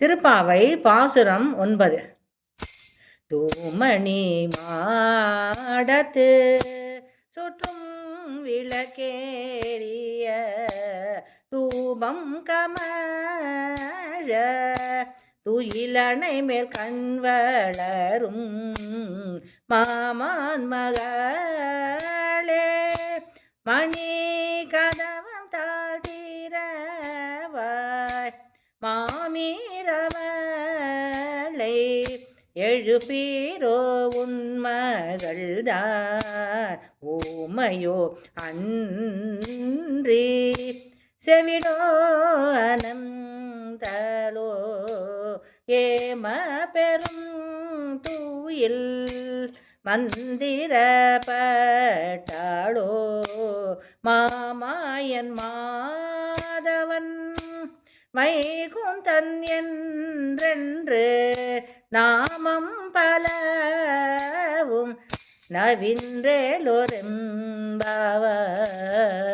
திருப்பாவை பாசுரம் 9. தூமணி மாடத்து சுற்றும் விளக்கேறிய தூபம் கமழ துயிலணை மேல் கண்வளரும் மாமான் மகளே மணி கதவம் தாழ்த்திரவாய் மாமீரவளை எழுப்பீரோ உன்மகள்தான் ஊமையோ அன்றி செவிடோ அனந்தலோ ஏம பெரும் தூயில் மந்திரப்பட்டாளோ மாமாயன் மாதவன் வைகுந்தன் என்றென்று நாமம் பலவும் நவின்றேலொரும்பாவாய்.